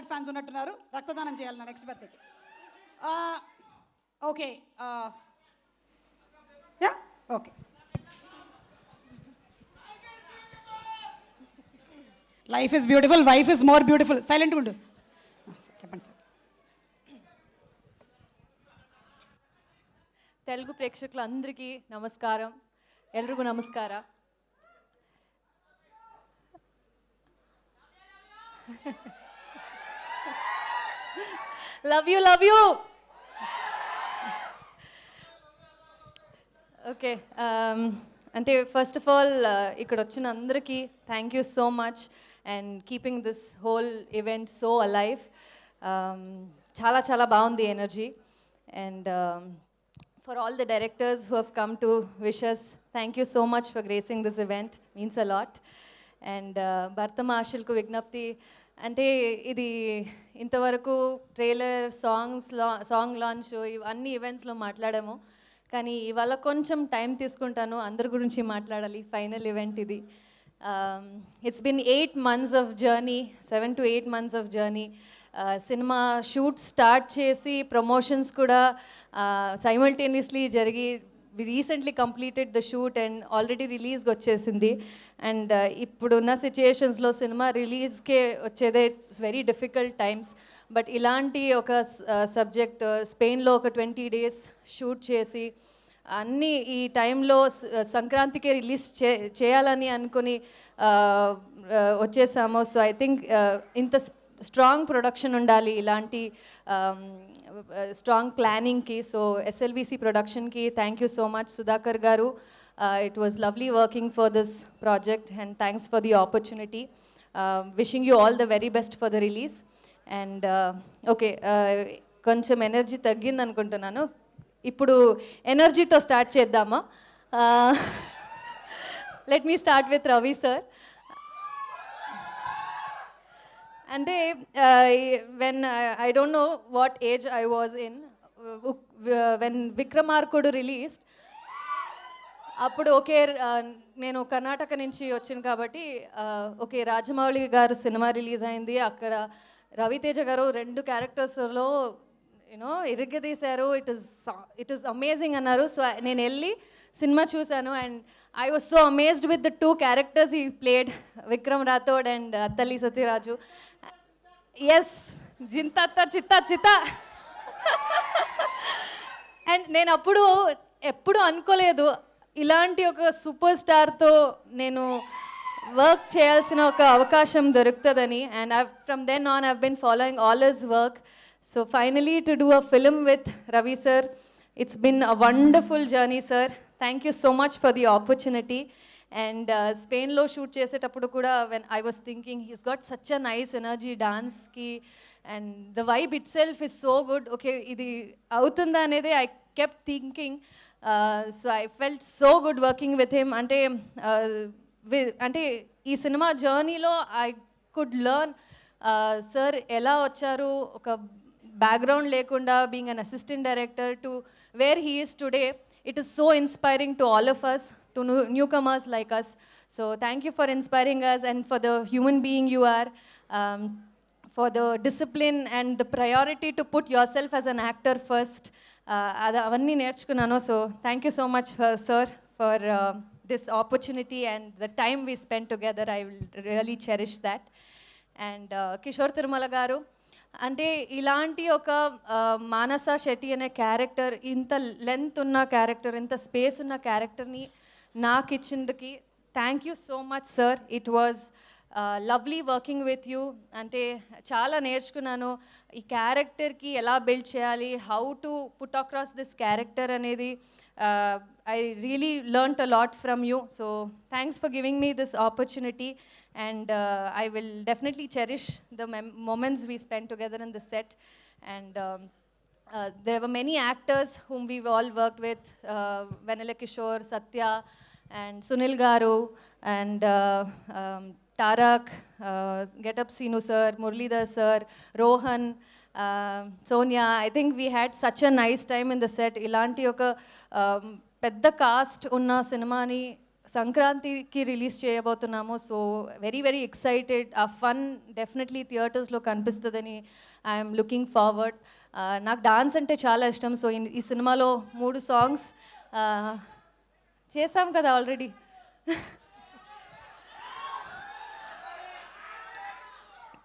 Die-hard fans ఉన్నట్టున్నారు. రక్తదానం చేయాలి నా నెక్స్ట్ బర్త్డేకి. Okay yeah okay. Life is beautiful, wife is more beautiful. సైలెంట్గా ఉండు. చెప్పండి సార్. తెలుగు ప్రేక్షకులందరికీ నమస్కారం. ఎల్ರಿಗೂ నమస్ಕಾರ. Love you. ఓకే, అంటే ఫస్ట్ ఆఫ్ ఆల్ ఇక్కడ వచ్చిన అందరికీ thank you so much and keeping this whole event so alive. చాలా చాలా బాగుంది energy. And for all the directors who have come to wish us, thank you so much for gracing this event, means a lot. And Bhartama Ashilku Vignapti, అంటే ఇది ఇంతవరకు trailer song launch అన్ని ఈవెంట్స్లో మాట్లాడాము, కానీ ఇవాళ కొంచెం టైం తీసుకుంటాను, అందరి గురించి మాట్లాడాలి. ఫైనల్ ఈవెంట్ ఇది. It's been 8 months of journey, 7 to 8 months of journey. Cinema shoot start చేసి ప్రమోషన్స్ కూడా సైమల్టేనియస్లీ జరిగి recently completed the shoot and already రిలీజ్కి వచ్చేసింది. అండ్ ఇప్పుడున్న సిచ్యుయేషన్స్లో సినిమా రిలీజ్కే వచ్చేదే it's very difficult times. But ఇలాంటి ఒక సబ్జెక్ట్ స్పెయిన్లో ఒక 20 days షూట్ చేసి అన్నీ ఈ టైంలో సంక్రాంతికే రిలీజ్ చేయాలని అనుకుని వచ్చేసాము. సో ఐ థింక్ ఇంత స్ట్రాంగ్ ప్రొడక్షన్ ఉండాలి ఇలాంటి స్ట్రాంగ్ ప్లానింగ్కి. సో ఎస్ఎల్విసి ప్రొడక్షన్కి thank you so much Sudhakar garu. It was lovely working for this project and thanks for the opportunity. Wishing you all the very best for the release. And okay, కొంచెం energy తగ్గింది అనుకుంటున్నాను, ఇప్పుడు ఎనర్జీతో start చేద్దామా? Let me start with Ravi sir. అంటే when I don't know what age I was in when Vikramarkudu released. అప్పుడు okay, నేను కర్ణాటక నుంచి వచ్చాను కాబట్టి ఓకే రాజమౌళి గారు సినిమా రిలీజ్ అయింది, అక్కడ రవితేజ గారు 2 క్యారెక్టర్స్లో యూనో ఇరగదీశారు, ఇట్ ఈస్ అమేజింగ్ అన్నారు. సో నేను వెళ్ళి సినిమా చూశాను and I was so amazed with the 2 characters he played, Vikram Rathod and Attali Sathiraju. Yes, Jintatta Chitta Chitta. And నేను ఎప్పుడు అనుకోలేదు ఇలాంటి ఒక సూపర్ స్టార్తో నేను వర్క్ చేయాల్సిన ఒక అవకాశం దొరుకుతుందని. And from then on I've been following all his work. So finally to do a film with Ravi sir, it's been a wonderful journey sir. Thank you so much for the opportunity. And స్పెయిన్లో shoot చేసేటప్పుడు కూడా when I was thinking he's got such a nice energy డాన్స్కి and the vibe itself is so good. Okay, ఇది అవుతుందా అనేది I kept thinking. So I felt so good working with him. అంటే ఈ cinema జర్నీలో I could learn sir ఎలా వచ్చారు, ఒక బ్యాక్గ్రౌండ్ లేకుండా being an assistant director to where he is today. It is so inspiring to all of us, to newcomers like us. So thank you for inspiring us and for the human being you are, for the discipline and the priority to put yourself as an actor first. Avanni nerchukunnanu. So thank you so much sir for this opportunity and the time we spent together. I will really cherish that. And Kishore Tirumala garu, అంటే ఇలాంటి ఒక మానస శెట్టి అనే character, ఇంత length ఉన్న character, ఇంత space ఉన్న క్యారెక్టర్ని నాకు ఇచ్చిందుకి thank you so much sir. It was lovely working with you. అంటే చాలా నేర్చుకున్నాను ఈ క్యారెక్టర్కి ఎలా బిల్డ్ చేయాలి, how to put across this character అనేది. I really learnt a lot from you. So thanks for giving me this opportunity. And I will definitely cherish the moments we spent together in the set. And there were many actors whom we've all worked with, Vanilla Kishore, Satya, and Sunil Garu, and Tarak, Get Up Sinu sir, Murlidhar sir, Rohan, Sonia. I think we had such a nice time in the set. Ilanti oka pedda cast unna cinemani సంక్రాంతికి release చేయబోతున్నాము. So very very excited. ఆ fun definitely థియేటర్స్లో కనిపిస్తుందని I'm looking forward. నాకు dance అంటే చాలా ఇష్టం. So ఈ సినిమాలో 3 సాంగ్స్ చేశాం కదా ఆల్రెడీ.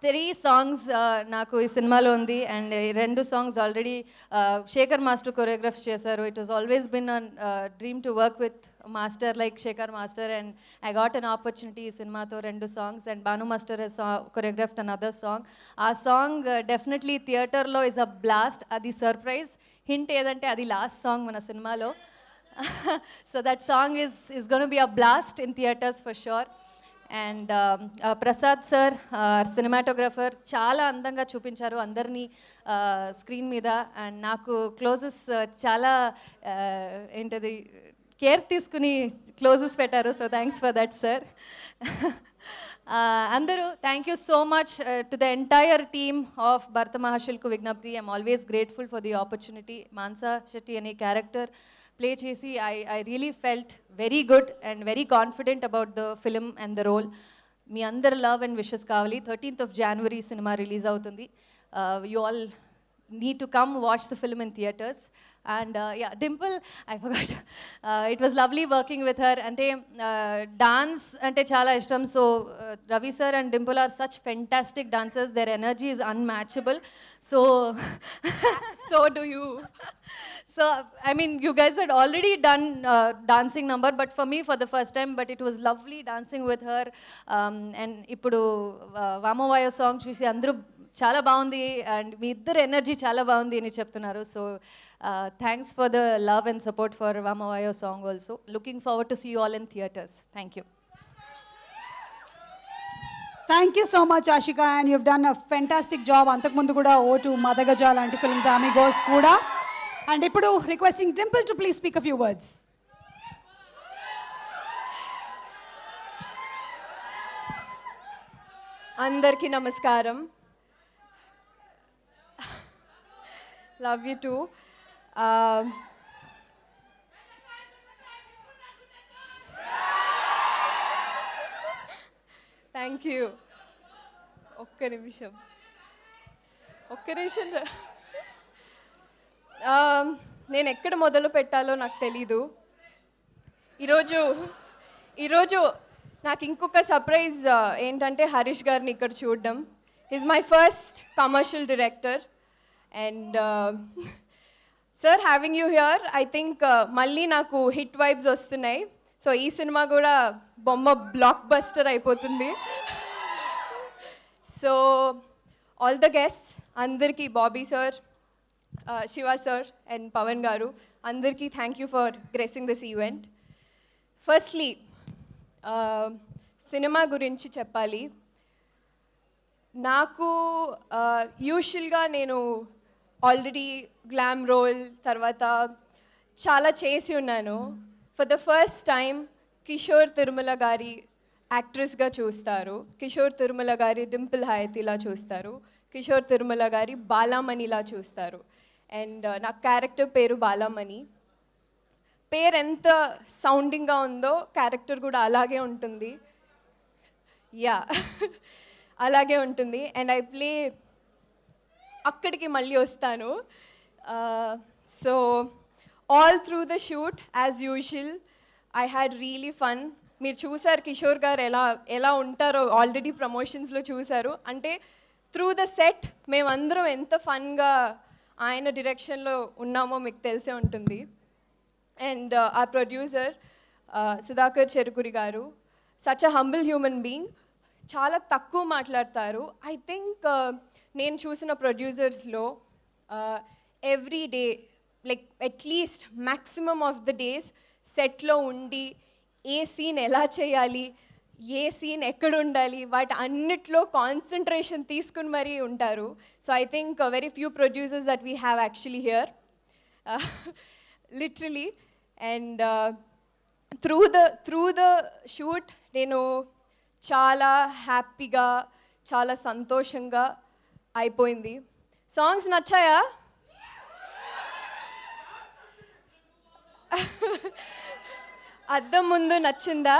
3 సాంగ్స్ నాకు ఈ సినిమాలో ఉంది. And 2 songs already Sekhar master choreograph చేశారు. It was always been an dream to work with master like Sekhar master, and I got an opportunity ఈ సినిమాతో 2 songs. And Bhanu master has choreographed another song. ఆ song definitely థియేటర్లో is a blast. అది surprise hint ఏదంటే అది last song మన సినిమాలో. So that song is going to be a blast in theaters for sure. And Prasad sir cinematographer చాలా అందంగా చూపించారు అందరినీ స్క్రీన్ మీద. అండ్ నాకు క్లోజెస్ చాలా ఏంటది కేర్ తీసుకుని క్లోజెస్ పెట్టారు. So thanks for that sir. అందరూ thank you so much to the entire team of Bharatha మహాశిల్కు విజ్ఞప్తి. I'm always grateful for the opportunity. Mansa Shetty అనే క్యారెక్టర్ ప్లే చేసి I really felt very good and very confident about the film and the role. మీ అందరు love and wishes కావాలి. 13th of January సినిమా release అవుతుంది. You all need to come watch the film in theaters. And yeah, Dimple, I forgot. It was lovely working with her. Ante dance ante chala ishtam. So Ravi sir and Dimple are such fantastic dancers. Their energy is unmatchable. So So do you. So I mean, you guys had already done dancing number, but for me for the first time. But it was lovely dancing with her. And ippudu Vamavaya song chusi andru చాలా బాగుంది and మీ ఇద్దరు energy చాలా బాగుంది అని చెప్తున్నారు. So thanks for the love and support for వామవాయో song also. Looking forward to see you all in theatres. Thank you. Thank you so much Ashika, and you've done a fantastic job. అంతకుముందు కూడా ఓటు మదగజ లాంటి films, Amigos కూడా. And ఇప్పుడు requesting Dimple to please speak a few words. అందరికీ నమస్కారం. Love you too. Thank you. ఒక్క నిమిషం. నేను ఎక్కడ మొదలు పెట్టాలో నాకు తెలీదు. ఈరోజు నాకు ఇంకొక సర్ప్రైజ్ ఏంటంటే హరీష్ గారిని ఇక్కడ చూడడం. Is my first commercial director. And sir, having you here, I think మళ్ళీ నాకు హిట్ వైబ్స్ వస్తున్నాయి. సో ఈ సినిమా కూడా బొమ్మ బ్లాక్ బస్టర్ అయిపోతుంది. సో ఆల్ ద గెస్ట్స్ అందరికీ, Bobby sir, Siva sir and Pawan గారు, అందరికీ thank you for gracing this event. Firstly cinema గురించి చెప్పాలి. నాకు యూజువల్గా నేను ఆల్రెడీ గ్లామ్ రోల్ తర్వాత చాలా చేసి ఉన్నాను. For the first time Kishore Tirumala గారి యాక్ట్రెస్గా చూస్తారు, కిషోర్ తిరుమల గారి డింపుల్ హయతిలా చూస్తారు, కిషోర్ తిరుమల గారి బాలామణిలా చూస్తారు. అండ్ నా క్యారెక్టర్ పేరు బాలామణి. పేరు ఎంత సౌండింగ్గా ఉందో క్యారెక్టర్ కూడా అలాగే ఉంటుంది. యా అలాగే ఉంటుంది. అండ్ ఐ ప్లే అక్కడికి మళ్ళీ వస్తాను. So all through the shoot as usual I had really fun. మీరు చూసారు కిషోర్ గారు ఎలా ఉంటారో ఆల్రెడీ ప్రమోషన్స్లో చూసారు. అంటే త్రూ ద సెట్ మేమందరం ఎంత ఫన్గా ఆయన డైరెక్షన్లో ఉన్నామో మీకు తెలిసే ఉంటుంది. అండ్ ఆ producer Sudhakar Cherukuri garu, such a humble human being. చాలా తక్కువ మాట్లాడతారు. ఐ థింక్ నేను చూసిన ప్రొడ్యూసర్స్లో every day like at least maximum of the days సెట్లో ఉండి ఏ సీన్ ఎలా చేయాలి, ఏ సీన్ ఎక్కడ ఉండాలి, వాటి అన్నిట్లో కాన్సన్ట్రేషన్ తీసుకుని మరీ ఉంటారు. So I think very few producers that we have actually here literally. And through the shoot నేను చాలా హ్యాపీగా, చాలా సంతోషంగా అయిపోయింది. సాంగ్స్ నచ్చాయా? అద్దం ముందు నచ్చిందా?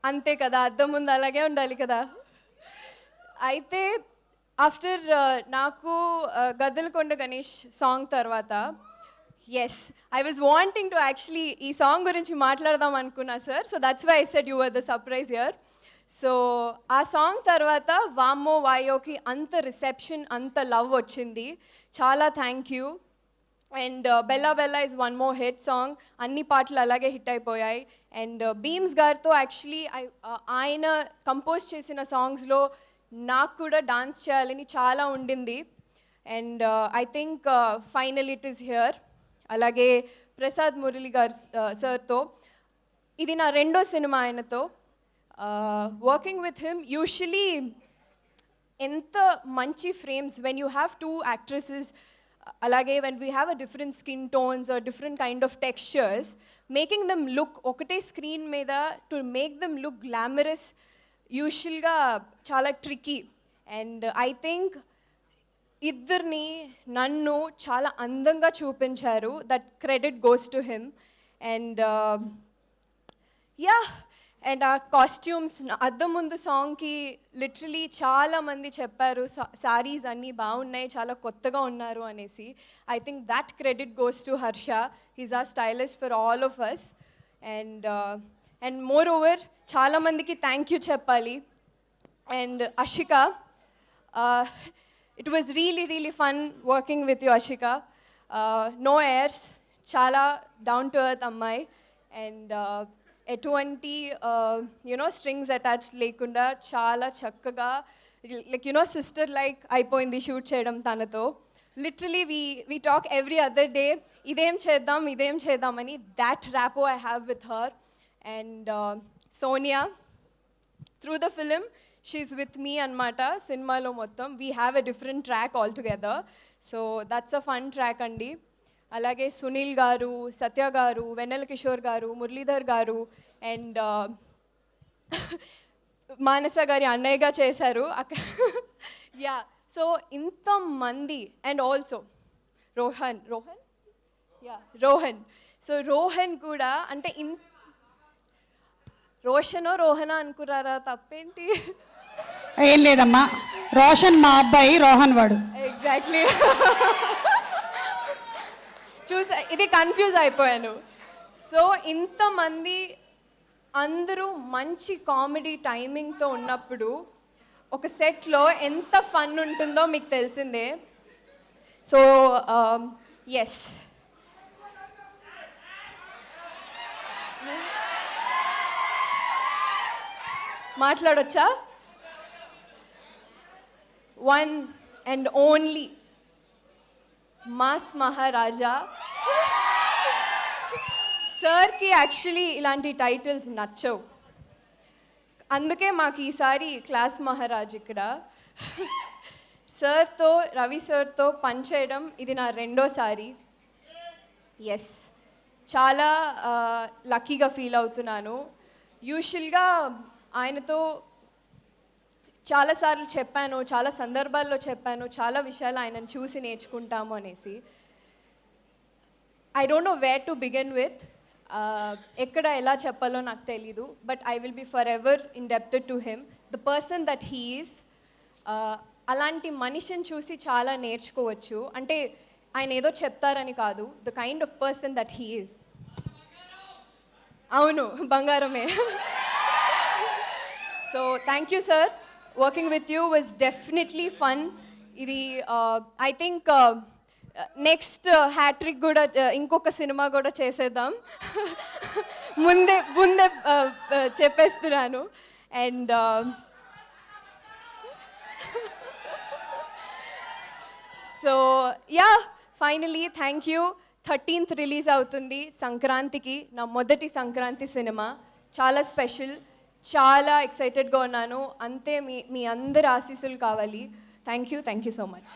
అంతే కదా, అద్దం ముందు అలాగే ఉండాలి కదా. అయితే ఆఫ్టర్ నాకు గద్దలకొండ గణేష్ సాంగ్ తర్వాత as I was wanting to actually ఈ సాంగ్ గురించి మాట్లాడదాం అనుకున్నా sir. So that's why I said you were the surprise here. So ఆ సాంగ్ తర్వాత వామ్మో వాయోకి అంత రిసెప్షన్, అంత లవ్ వచ్చింది. చాలా thank you. And Bella Bella is one more hit song. అన్ని పాటలు అలాగే హిట్ అయిపోయాయి. అండ్ బీమ్స్ గారితో యాక్చువల్లీ ఆయన కంపోజ్ చేసిన సాంగ్స్లో నాకు కూడా డాన్స్ చేయాలని చాలా ఉండింది. And I think final it is here. అలాగే ప్రసాద్ మురళి గారు సార్తో ఇది నా రెండో సినిమా ఆయనతో వర్కింగ్ విత్ హిమ్. యూజువలీ ఎంత మంచి frames when you have two actresses, అలాగే when we have a different skin tones or different kind of textures, making them look ఒకటే స్క్రీన్ మీద to make them look glamorous యూజువల్గా చాలా tricky. And I think ఇద్దరిని నన్ను చాలా అందంగా చూపించారు. That credit goes to him. And yeah, and ఆ కాస్ట్యూమ్స్ అద్దం ముందు సాంగ్కి లిటరలీ చాలామంది చెప్పారు సారీస్ అన్నీ బాగున్నాయి, చాలా కొత్తగా ఉన్నారు అనేసి. I think that credit goes to Harsha. He's our stylist for all of us. And more over చాలామందికి థ్యాంక్ యూ చెప్పాలి. And Ashika, it was really fun working with you Ashika. No airs, చాలా డౌన్ టు ఎర్త్ అమ్మాయి. And ఎటువంటి you know strings attach లేకుండా చాలా చక్కగా like you know sister like అయిపోయింది shoot చేయడం తనతో. Literally we talk every other day, ఇదేం చేద్దాం అని. That rapport I have with her. And Sonia, through the film she's with me అనమాట. సినిమాలో మొత్తం we have a different track all together. So that's a fun track అండి. అలాగే సునీల్ గారు, సత్య గారు, వెన్నెల కిషోర్ గారు, మురళీధర్ గారు, అండ్ మానస గారి అన్నయ్యగా చేశారు అక్కడ. యా, సో ఇంతమంది. And also Rohan. So Rohan కూడా అంటే రోహనా అనుకున్నారా? తప్పేంటి? ఏం లేదమ్మా, రోషన్ మా అబ్బాయి, రోహన్ వాడు. ఎగ్జాక్ట్లీ. చూసా, ఇది కన్ఫ్యూజ్ అయిపోయాను. సో ఇంతమంది అందరూ మంచి కామెడీ టైమింగ్తో ఉన్నప్పుడు ఒక సెట్లో ఎంత ఫన్ ఉంటుందో మీకు తెలిసిందే. సో ఎస్, మాట్లాడొచ్చా? One and only mass Maharaja సార్కి యాక్చువల్లీ ఇలాంటి టైటిల్స్ నచ్చవు. అందుకే మాకు ఈసారి క్లాస్ మహారాజ్ ఇక్కడ. సార్తో, రవి సార్తో పనిచేయడం ఇది నా రెండోసారి. ఎస్, చాలా లక్కీగా ఫీల్ అవుతున్నాను. యూజువల్గా ఆయనతో చాలాసార్లు చెప్పాను, చాలా సందర్భాల్లో చెప్పాను, చాలా విషయాలు ఆయనను చూసి నేర్చుకుంటాము అనేసి. I don't know where to begin with. ఎక్కడ ఎలా చెప్పాలో నాకు తెలీదు. But I will be for ever indebted to him, the person that he is. అలాంటి మనిషిని చూసి చాలా నేర్చుకోవచ్చు. అంటే ఆయన ఏదో చెప్తారని కాదు, the kind of person that he is. అవును, బంగారమే. So thank you sir. Working with you was definitely fun. ఇది ఐ థింక్ నెక్స్ట్ హ్యాట్రిక్ కూడా, ఇంకొక సినిమా కూడా చేసేద్దాం. ముందే చెప్పేస్తున్నాను. And so yeah, finally thank you. 13th release అవుతుంది సంక్రాంతికి. నా మొదటి సంక్రాంతి సినిమా, చాలా స్పెషల్. చాలా ఎక్సైటెడ్గా ఉన్నాను. అంతే మీ అందరి ఆశీస్సులు కావాలి. Thank you so much.